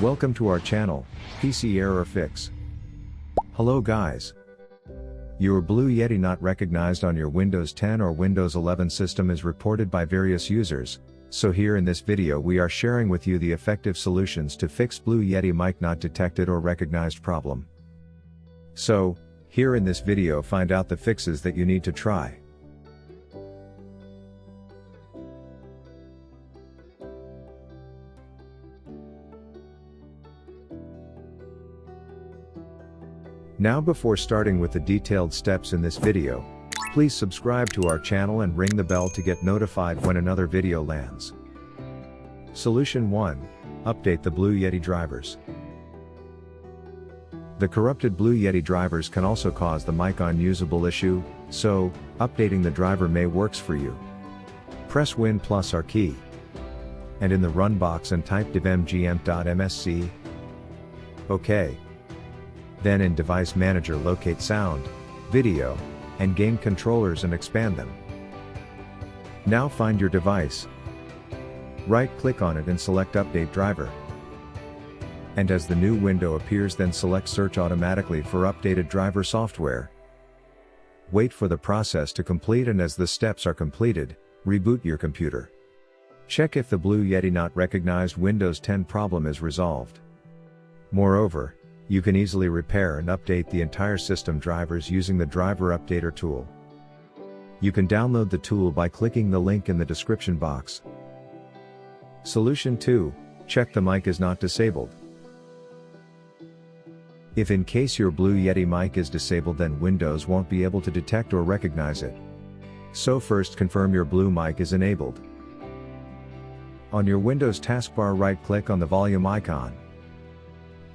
Welcome to our channel, PC Error Fix. Hello guys. Your Blue Yeti not recognized on your Windows 10 or Windows 11 system is reported by various users, so here in this video we are sharing with you the effective solutions to fix Blue Yeti mic not detected or recognized problem. So, here in this video find out the fixes that you need to try. Now before starting with the detailed steps in this video, please subscribe to our channel and ring the bell to get notified when another video lands. Solution 1. Update the Blue Yeti drivers. The corrupted Blue Yeti drivers can also cause the mic unusable issue, so, updating the driver may works for you. Press Win plus R key. And in the run box and type divmgm.msc. OK. Then in Device Manager locate Sound, Video, and Game controllers and expand them. Now find your device. Right-click on it and select Update Driver. And as the new window appears then select Search automatically for updated driver software. Wait for the process to complete and as the steps are completed, reboot your computer. Check if the Blue Yeti not recognized Windows 10 problem is resolved. Moreover, you can easily repair and update the entire system drivers using the Driver Updater tool. You can download the tool by clicking the link in the description box. Solution 2. Check the mic is not disabled. If in case your Blue Yeti mic is disabled then Windows won't be able to detect or recognize it. So first confirm your Blue mic is enabled. On your Windows taskbar right-click on the volume icon.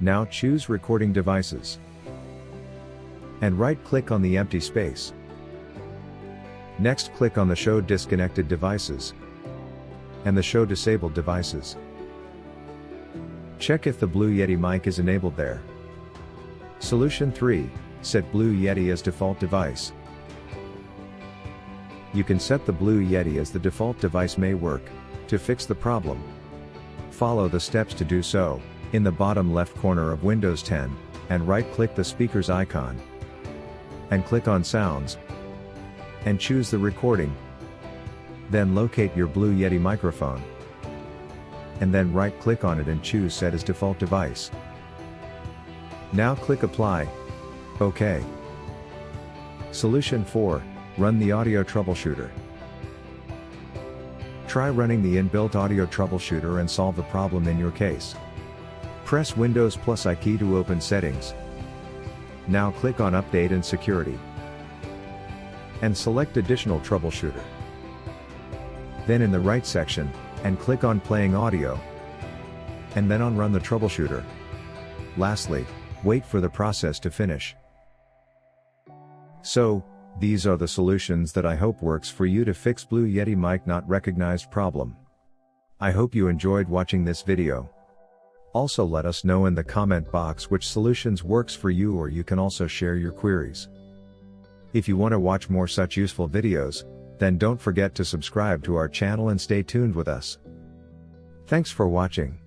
Now choose Recording Devices. And right-click on the empty space. Next click on the Show Disconnected Devices. And the Show Disabled Devices. Check if the Blue Yeti mic is enabled there. Solution 3. Set Blue Yeti as default device. You can set the Blue Yeti as the default device may work. To fix the problem, follow the steps to do so. In the bottom left corner of Windows 10, and right-click the speakers icon. And click on Sounds. And choose the recording. Then locate your Blue Yeti microphone. And then right-click on it and choose Set as default device. Now click Apply. OK. Solution 4. Run the Audio Troubleshooter. Try running the inbuilt Audio Troubleshooter and solve the problem in your case. Press Windows plus I key to open settings. Now click on Update and Security. And select Additional Troubleshooter. Then in the right section, and click on Playing Audio. And then on Run the Troubleshooter. Lastly, wait for the process to finish. So, these are the solutions that I hope works for you to fix Blue Yeti mic not recognized problem. I hope you enjoyed watching this video. Also let us know in the comment box which solutions works for you or you can also share your queries. If you want to watch more such useful videos, then don't forget to subscribe to our channel and stay tuned with us. Thanks for watching.